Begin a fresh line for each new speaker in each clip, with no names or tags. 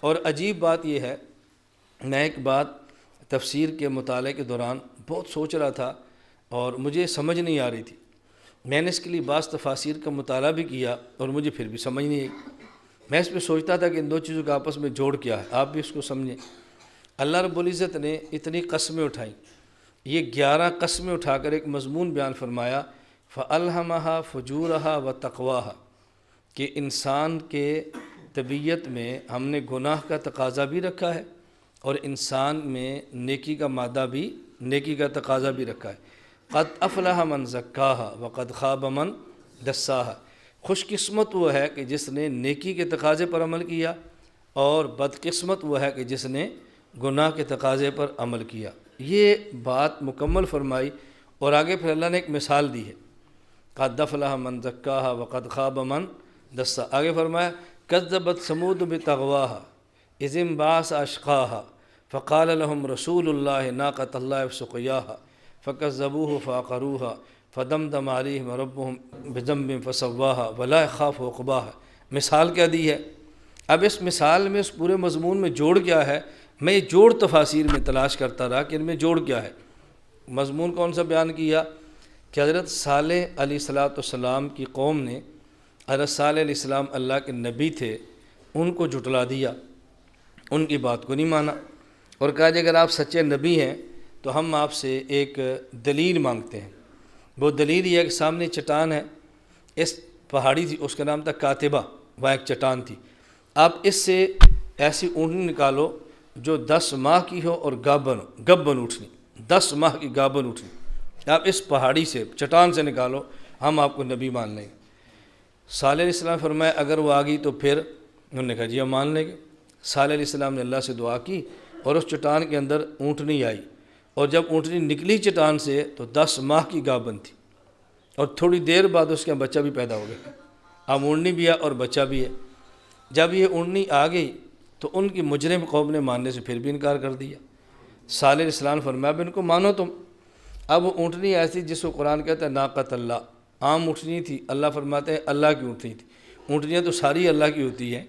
اور عجیب بات یہ ہے، میں ایک بات تفسیر کے مطالعے کے دوران بہت سوچ رہا تھا اور مجھے سمجھ نہیں آ رہی تھی۔ میں نے اس کے لیے بعض تفاسیر کا مطالعہ بھی کیا اور مجھے پھر بھی سمجھ نہیں آئی۔ میں اس پہ سوچتا تھا کہ ان دو چیزوں کا آپس میں جوڑ کیا ہے، آپ بھی اس کو سمجھیں۔ اللہ رب العزت نے اتنی قسمیں اٹھائیں، یہ 11 قسمیں اٹھا کر ایک مضمون بیان فرمایا، فَأَلْهَمَهَا فُجُورَهَا وَتَقْوَاهَا، کہ انسان کے طبیعت میں ہم نے گناہ کا تقاضا بھی رکھا ہے اور انسان میں نیکی کا مادہ بھی، نیکی کا تقاضا بھی رکھا ہے۔ قد افلح من زکاها وقد خاب من دساها، خوش قسمت وہ ہے کہ جس نے نیکی کے تقاضے پر عمل کیا، اور بدقسمت وہ ہے کہ جس نے گناہ کے تقاضے پر عمل کیا۔ یہ بات مکمل فرمائی اور آگے پھر اللہ نے ایک مثال دی ہے، قد افلح من زکاها وقد خاب من دساها۔ آگے فرمایا کذبت ثمود بطغواها اذ انبعث اشقاها فقال لهم رسول الله ناقة الله وسقياها فكذبوه فعقروها فدمدم عليهم ربهم بذنب فسواها ولا يخاف عقباها۔ مثال کیا دی ہے؟ اب اس مثال میں، اس پورے مضمون میں جوڑ کیا ہے؟ میں یہ جوڑ تفاسیر میں تلاش کرتا رہا کہ ان میں جوڑ کیا ہے۔ مضمون کون سا بیان کیا کہ حضرت صالح علیہ السلام کی قوم نے، حضرت صالح علیہ السلام اللہ کے نبی تھے، ان کو جھٹلا دیا، ان کی بات کو نہیں مانا، اور کہا کہ اگر آپ سچے نبی ہیں تو ہم آپ سے ایک دلیل مانگتے ہیں۔ وہ دلیل یہ ہے کہ سامنے چٹان ہے، اس پہاڑی تھی، اس کا نام تھا کاتبہ، وہاں ایک چٹان تھی، آپ اس سے ایسی اونٹنی نکالو جو 10 ماہ کی ہو اور گابن اونٹنی، 10 ماہ کی گابن اونٹنی، آپ اس پہاڑی سے، چٹان سے نکالو، ہم آپ کو نبی مان لیں گے۔ صالح علیہ السلام فرمایا اگر وہ آ گئی تو پھر؟ انہوں نے کہا جی ہم مان لیں گے۔ صالح علیہ السلام نے اللہ سے دعا کی اور اس چٹان کے اندر اونٹنی آئی، اور جب اونٹنی نکلی چٹان سے تو 10 ماہ کی گابن تھی، اور تھوڑی دیر بعد اس کا بچہ بھی پیدا ہو گیا۔ اب اونٹنی بھی ہے اور بچہ بھی ہے۔ جب یہ اونٹنی آ گئی تو ان کی مجرم قوم نے ماننے سے پھر بھی انکار کر دیا۔ صالح علیہ السلام فرمایا اب ان کو مانو تم۔ اب وہ اونٹنی ایسی جس کو قرآن کہتا ہے ناقۃ اللہ، عام اونٹنی تھی، اللہ فرماتے ہیں اللہ کی اونٹنی تھی۔ اونٹنیاں تو ساری اللہ کی ہوتی ہیں،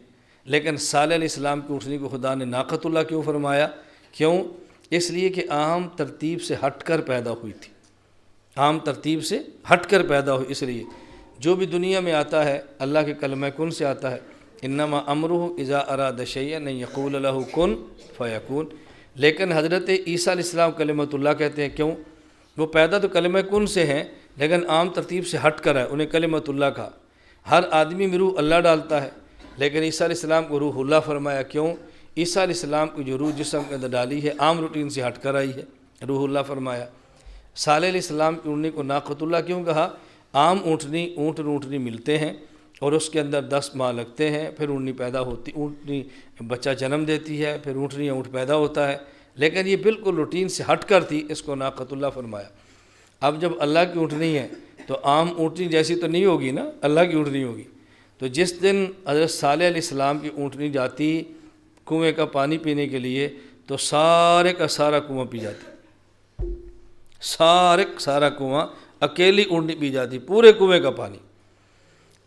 لیکن صالح علیہ السلام کی اونٹنی کو خدا نے ناقۃ اللہ کیوں فرمایا؟ کیوں؟ اس لیے کہ عام ترتیب سے ہٹ کر پیدا ہوئی تھی، عام ترتیب سے ہٹ کر پیدا ہوئی۔ اس لیے جو بھی دنیا میں آتا ہے اللہ کے کلمہ کن سے آتا ہے، انما امرہ اذا اراد شیئا ان یقول لہ کن فیکون۔ لیکن حضرت عیسیٰ علیہ السلام کلمۃ اللہ کہتے ہیں، کیوں؟ وہ پیدا تو کلمہ کن سے ہیں لیکن عام ترتیب سے ہٹ کر ہے، انہیں کلمۃ اللہ کہا۔ ہر آدمی میں روح اللہ ڈالتا ہے، لیکن عیسیٰ علیہ السلام کو روح اللہ فرمایا۔ کیوں؟ عیسیٰ علیہ السلام کی جو روح جسم کے اندر ڈالی ہے عام روٹین سے ہٹ کر آئی ہے، روح اللہ فرمایا۔ صالح علیہ السلام کی اونٹنی کو ناقۃ اللہ کیوں کہا؟ عام اونٹنی، اونٹنی ملتے ہیں اور اس کے اندر 10 ماہ لگتے ہیں، پھر اونٹنی پیدا ہوتی، اونٹنی بچہ جنم دیتی ہے، پھر اونٹنی اونٹ پیدا ہوتا ہے، لیکن یہ بالکل روٹین سے ہٹ کر تھی، اس کو ناقۃ اللہ فرمایا۔ اب جب اللہ کی اونٹنی ہے تو عام اونٹنی جیسی تو نہیں ہوگی نا، اللہ کی اونٹنی ہوگی۔ تو جس دن حضرت صالح علیہ السلام کی اونٹنی جاتی کنویں کا پانی پینے کے لیے تو سارے کا سارا کنواں پی جاتی، سارا کنواں اکیلی اونٹنی پی جاتی، پورے کنویں کا پانی۔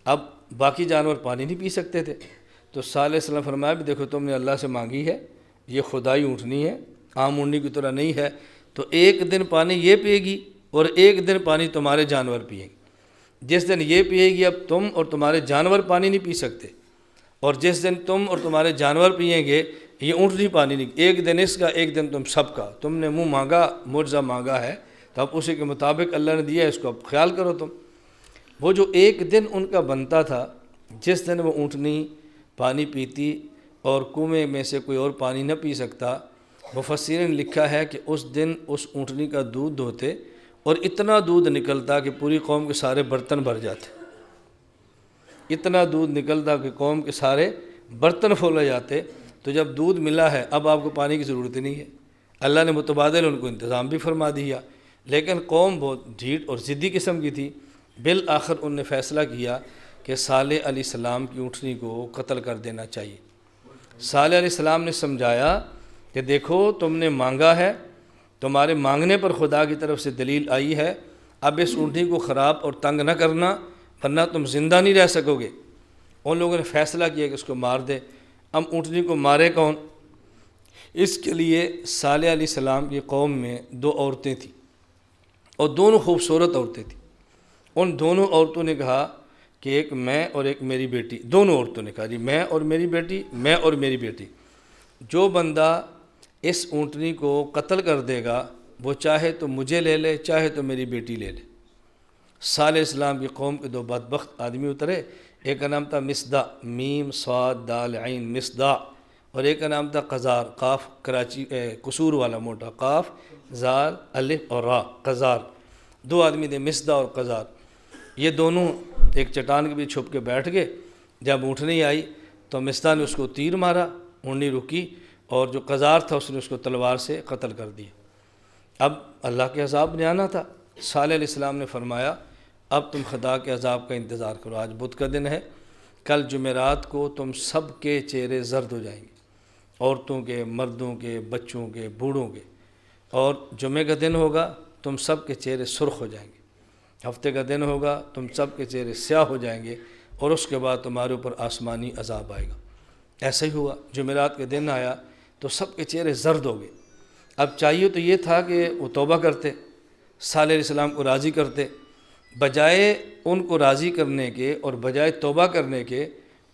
اب باقی جانور پانی نہیں پی سکتے تھے، تو صالح علیہ السلام فرمایا بھی دیکھو تم نے اللہ سے مانگی ہے، یہ خدائی اونٹنی ہے، عام اونٹنی کی طرح نہیں ہے، تو ایک دن پانی یہ پیے گی اور ایک دن پانی تمہارے جانور پئیں گے۔ جس دن یہ پیے گی اب تم اور تمہارے جانور پانی نہیں پی سکتے، اور جس دن تم اور تمہارے جانور پئیں گے یہ اونٹنی پانی نہیں، ایک دن اس کا ایک دن تم سب کا۔ تم نے منہ مانگا، معجزہ مانگا ہے، تو اب اسی کے مطابق اللہ نے دیا ہے، اس کو اب خیال کرو تم۔ وہ جو ایک دن ان کا بنتا تھا، جس دن وہ اونٹنی پانی پیتی اور کنویں میں سے کوئی اور پانی نہ پی سکتا، مفسرین نے لکھا ہے کہ اس دن اس اونٹنی کا دودھ دھوتے اور اتنا دودھ نکلتا کہ پوری قوم کے سارے برتن بھر جاتے، اتنا دودھ نکلتا کہ قوم کے سارے برتن پھولے جاتے۔ تو جب دودھ ملا ہے اب آپ کو پانی کی ضرورت نہیں ہے، اللہ نے متبادل ان کو انتظام بھی فرما دیا، لیکن قوم بہت ڈھیٹ اور ضدی قسم کی تھی۔ بالآخر ان نے فیصلہ کیا کہ صالح علیہ السلام کی اونٹنی کو قتل کر دینا چاہیے۔ صالح علیہ السلام نے سمجھایا کہ دیکھو تم نے مانگا ہے، تمہارے مانگنے پر خدا کی طرف سے دلیل آئی ہے، اب اس اونٹنی کو خراب اور تنگ نہ کرنا ورنہ تم زندہ نہیں رہ سکو گے۔ ان لوگوں نے فیصلہ کیا کہ اس کو مار دے۔ اب اونٹنی کو مارے کون؟ اس کے لیے صالح علیہ السلام کی قوم میں 2 عورتیں تھیں اور دونوں خوبصورت عورتیں تھیں۔ ان دونوں عورتوں نے کہا کہ ایک میں اور ایک میری بیٹی، دونوں عورتوں نے کہا جی میں اور میری بیٹی، میں اور میری بیٹی، جو بندہ اس اونٹنی کو قتل کر دے گا وہ چاہے تو مجھے لے لے، چاہے تو میری بیٹی لے لے۔ صالح اسلام کی قوم کے 2 بدبخت آدمی اترے، ایک کا نام تھا مصدع، میم صاد دال عین مصدع، اور ایک کا نام تھا قزار، قاف کراچی قصور والا موٹا، قاف زال الف اور را، قزار۔ 2 آدمی تھے مصدع اور قزار۔ یہ دونوں ایک چٹان کے بھی چھپ کے بیٹھ گئے۔ جب اونٹنی آئی تو مصدع نے اس کو تیر مارا، اونٹنی رکی، اور جو قزار تھا اس نے اس کو تلوار سے قتل کر دیا۔ اب اللہ کے عذاب نے آنا تھا۔ صالح علیہ السلام نے فرمایا اب تم خدا کے عذاب کا انتظار کرو، آج بدھ کا دن ہے، کل جمعرات کو تم سب کے چہرے زرد ہو جائیں گے، عورتوں کے، مردوں کے، بچوں کے، بوڑھوں کے، اور جمعے کا دن ہوگا تم سب کے چہرے سرخ ہو جائیں گے، ہفتے کا دن ہوگا تم سب کے چہرے سیاہ ہو جائیں گے، اور اس کے بعد تمہارے اوپر آسمانی عذاب آئے گا۔ ایسا ہی ہوا، جمعرات کے دن آیا تو سب کے چہرے زرد ہو گئے۔ اب چاہیے تو یہ تھا کہ وہ توبہ کرتے، صالح علیہ السلام کو راضی کرتے، بجائے ان کو راضی کرنے کے اور بجائے توبہ کرنے کے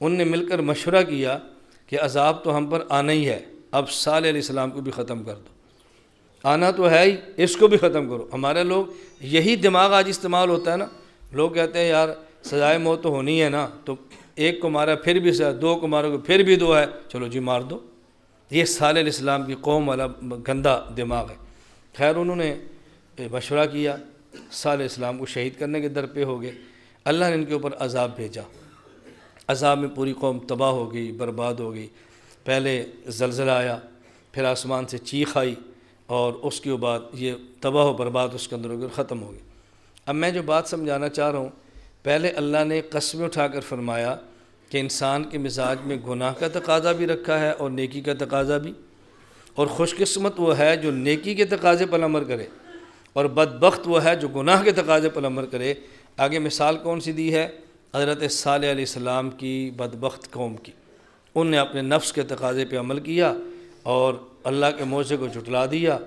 ان نے مل کر مشورہ کیا کہ عذاب تو ہم پر آنا ہی ہے، اب صالح علیہ السلام کو بھی ختم کر دو، آنا تو ہے ہی، اس کو بھی ختم کرو۔ ہمارے لوگ یہی دماغ آج استعمال ہوتا ہے نا، لوگ کہتے ہیں یار سزائے موت تو ہونی ہے نا، تو ایک کو مارا پھر بھی سزا، 2 کو مارو گے پھر بھی 2 ہے، چلو جی مار دو۔ یہ صالح علیہ السلام کی قوم والا گندا دماغ ہے۔ خیر انہوں نے مشورہ کیا، صالح علیہ السلام کو شہید کرنے کے در پہ ہو گئے۔ اللہ نے ان کے اوپر عذاب بھیجا، عذاب میں پوری قوم تباہ ہو گئی، برباد ہو گئی۔ پہلے زلزلہ آیا، پھر آسمان سے چیخ آئی، اور اس کے بعد یہ تباہ و برباد اس کے اندر ہو گئی اور ختم ہو گئی۔ اب میں جو بات سمجھانا چاہ رہا ہوں، پہلے اللہ نے قسمیں اٹھا کر فرمایا کہ انسان کے مزاج میں گناہ کا تقاضا بھی رکھا ہے اور نیکی کا تقاضا بھی، اور خوش قسمت وہ ہے جو نیکی کے تقاضے پر عمل کرے، اور بدبخت وہ ہے جو گناہ کے تقاضے پر عمل کرے۔ آگے مثال کون سی دی ہے؟ حضرت صالح علیہ السلام کی بدبخت قوم کی۔ ان نے اپنے نفس کے تقاضے پہ عمل کیا اور اللہ کے موعظے کو جھٹلا دیا،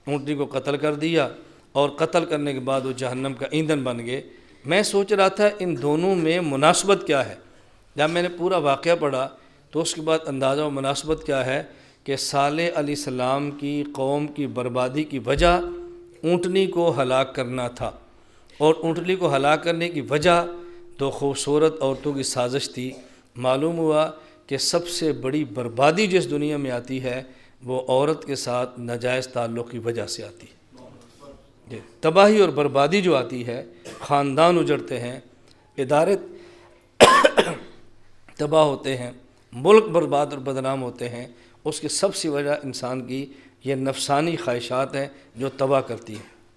اونٹنی کو قتل کر دیا، اور قتل کرنے کے بعد وہ جہنم کا ایندھن بن گئے۔ میں سوچ رہا تھا ان دونوں میں مناسبت کیا ہے۔ جب میں نے پورا واقعہ پڑھا تو اس کے بعد اندازہ و مناسبت کیا ہے کہ صالح علیہ السلام کی قوم کی بربادی کی وجہ اونٹنی کو ہلاک کرنا تھا، اور اونٹنی کو ہلاک کرنے کی وجہ 2 خوبصورت عورتوں کی سازش تھی۔ معلوم ہوا کہ سب سے بڑی بربادی جس دنیا میں آتی ہے وہ عورت کے ساتھ ناجائز تعلق کی وجہ سے آتی ہے۔ تباہی اور بربادی جو آتی ہے، خاندان اجڑتے ہیں، ادارے تباہ ہوتے ہیں، ملک برباد اور بدنام ہوتے ہیں، اس کی سب سے وجہ انسان کی یہ نفسانی خواہشات ہیں جو تباہ کرتی ہیں۔